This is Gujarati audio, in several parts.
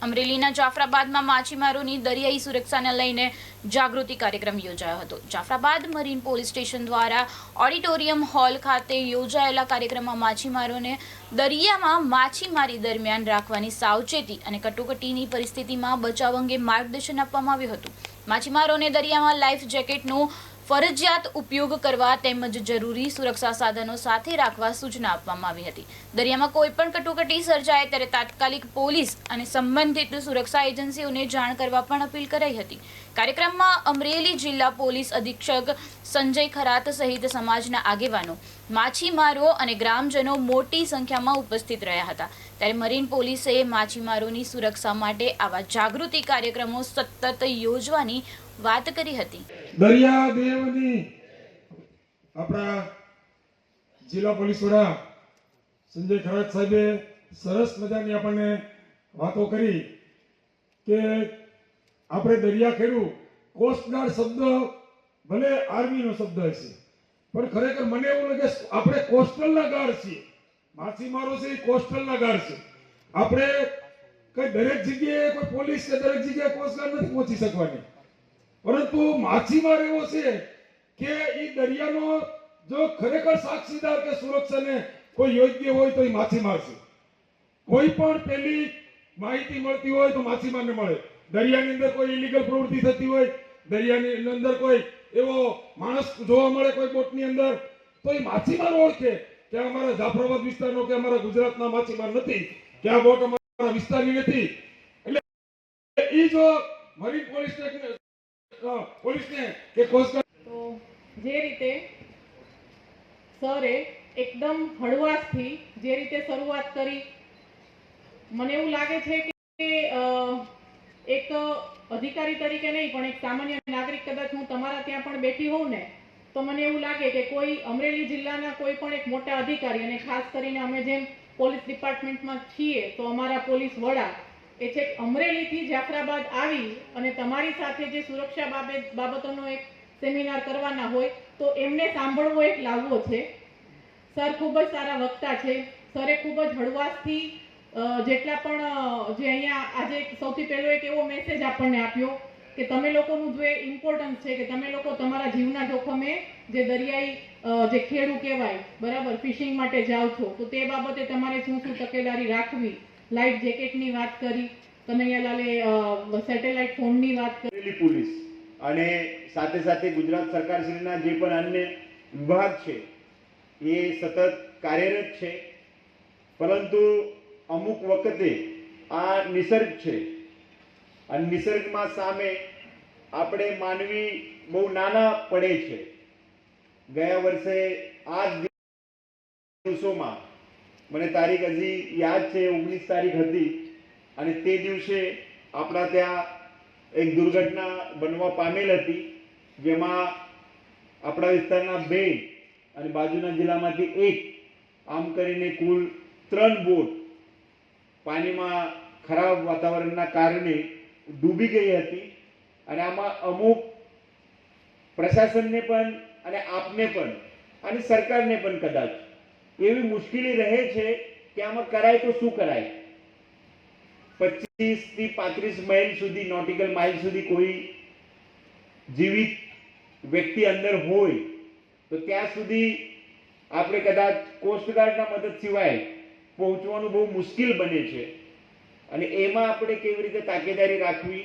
અમરેલીના જાફરાબાદમાં માછીમારોની દરિયાઈ સુરક્ષાને લઈને જાગૃતિ કાર્યક્રમ યોજાયો હતો। જાફરાબાદ મરીન પોલીસ સ્ટેશન દ્વારા ઓડિટોરિયમ હોલ ખાતે યોજાયેલા કાર્યક્રમમાં માછીમારોને દરિયામાં માછીમારી દરમિયાન રાખવાની સાવચેતી અને કટોકટીની પરિસ્થિતિમાં બચાવ અંગે માર્ગદર્શન આપવામાં આવ્યું હતું। માછીમારોને દરિયામાં લાઈફ જેકેટનો ફરજિયાત ઉપયોગ કરવા તેમજ જરૂરી સુરક્ષા સાધનો સાથે રાખવા સૂચના આપવામાં આવી હતી। દરિયામાં કોઈ પણ કટોકટી સર્જાય ત્યારે તાત્કાલિક પોલીસ અને સંબંધિત સુરક્ષા એજન્સીઓને જાણ કરવા પણ અપીલ કરાઈ હતી। કાર્યક્રમમાં અમરેલી જિલ્લા પોલીસ અધિક્ષક સંજય ખરાત સહિત સમાજના આગેવાનો, માછીમારો અને ગ્રામજનો મોટી સંખ્યામાં ઉપસ્થિત રહ્યા હતા। ત્યારે મરીન પોલીસે માછીમારોની સુરક્ષા માટે આવા જાગૃતિ કાર્યક્રમો સતત યોજવાની વાત કરી હતી। દરિયા દેવની આપણા જિલ્લા પોલીસ વડા સંજય ખરાત સાહેબે સરસ મજાની આપણને વાતો કરી કે આપણે દરિયા ખેડૂ કોસ્ટગાર્ડ શબ્દ ભલે આર્મીનો શબ્દ હશે પણ ખરેખર મને એવું લાગે આપણે કોસ્ટલના ગાર્ડ છીએ। માછીમારો છે એ કોસ્ટલના ગાર્ડ છે। આપણે કઈ દરેક જગ્યાએ કોઈ પોલીસ કે દરેક જગ્યાએ કોસ્ટગાર્ડ નથી પહોંચી શકવાની, પરંતુ માછીમાર એવો છે કે એ દરિયાનો જો ખરેખર સાક્ષીદાર કે સુરક્ષાને કોઈ યોગ્ય હોય તો એ માછીમાર છે। કોઈ પણ પેલી માહિતી મળતી હોય તો માછીમારને મળે। દરિયાની અંદર કોઈ ઇલીગલ પ્રવૃત્તિ થતી હોય, દરિયાની અંદર કોઈ એવો માણસ જોવા મળે કોઈ બોટની અંદર, તો એ માછીમાર ઓળખે કે અમારા જાફરાબાદ વિસ્તારનો કે અમારા ગુજરાતના માછીમાર નથી, કે આ બોટ અમારા વિસ્તારની નથી। એટલે એ જો મરીન પોલીસને કે કોસ્ટગાર્ડ તો જે રીતે સરે એકદમ હળવાશથી જે રીતે શરૂઆત કરી, મને એવું લાગે છે કે એક અધિકારી તરીકે નહીં પણ એક સામાન્ય નાગરિક કદાચ હું તમારા ત્યાં પણ બેઠી હોઉં ને તો મને એવું લાગે કે કોઈ અમરેલી જિલ્લાના કોઈ પણ એક મોટા અધિકારી, અને ખાસ કરીને અમે જેમ પોલીસ ડિપાર્ટમેન્ટમાં છીએ તો અમારા પોલીસ વડા એ છે અમરેલીથી જાફરાબાદ આવી અને તમારી સાથે જે સુરક્ષા બાબતોનો એક સેમિનાર કરવાના હોય તો એમને સાંભળવો એક લાવવો છે। સર ખૂબ જ સારા વક્તા છે। સરે ખૂબ જ હળવાશથી જેટલા પણ જે અહીંયા આજે સૌથી પહેલો એક એવો મેસેજ આપણને આપ્યો કે તમે લોકોનું જે ઇમ્પોર્ટન્સ છે કે તમે લોકો તમારા જીવના જોખમે જે દરિયાઈ જે ખેડૂ કહેવાય બરાબર ફિશિંગ માટે જાઓ છો તો તે બાબતે તમારે શું શું તકેદારી રાખવી, લાઈફ જેકેટની વાત કરી, કનૈયાલાલે સેટેલાઇટ ફોનની વાત કરી। પોલીસ અને સાથે સાથે ગુજરાત સરકારશ્રીના જે પણ અન્ય વિભાગ છે એ સતત કાર્યરત છે, પરંતુ અમુક વખતે આ નિસર્ગ છે અને નિસર્ગમાં સામે આપણે માનવી બહુ નાના પડે છે। ગયા વર્ષે આ દિવસોમાં મને તારીખ હજી યાદ છે, 19 તારીખ હતી અને તે દિવસે આપણા ત્યાં એક દુર્ઘટના બનવા પામેલ હતી, જેમાં આપણા વિસ્તારના 2 અને બાજુના જિલ્લામાંથી 1 આમ કરીને કુલ 3 બોટ પાણીમાં ખરાબ વાતાવરણના કારણે ડૂબી ગઈ હતી। અને આમાં અમુક પ્રશાસનને પણ અને આપને પણ અને સરકારને પણ કદાચ એવી મુશ્કેલી રહે છે કે આમાં કરાય તો શું કરાય। 25 થી 35 માઇલ સુધી, નોટિકલ માઇલ સુધી કોઈ જીવિત વ્યક્તિ અંદર હોય તો ત્યાં સુધી આપણે કદાચ કોસ્ટગાર્ડના મદદ સિવાય પહોંચવાનું બહુ મુશ્કેલ બને છે। અને એમાં આપણે કેવી રીતે તાકેદારી રાખવી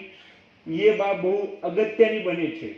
એ બહુ અગત્યની બને છે।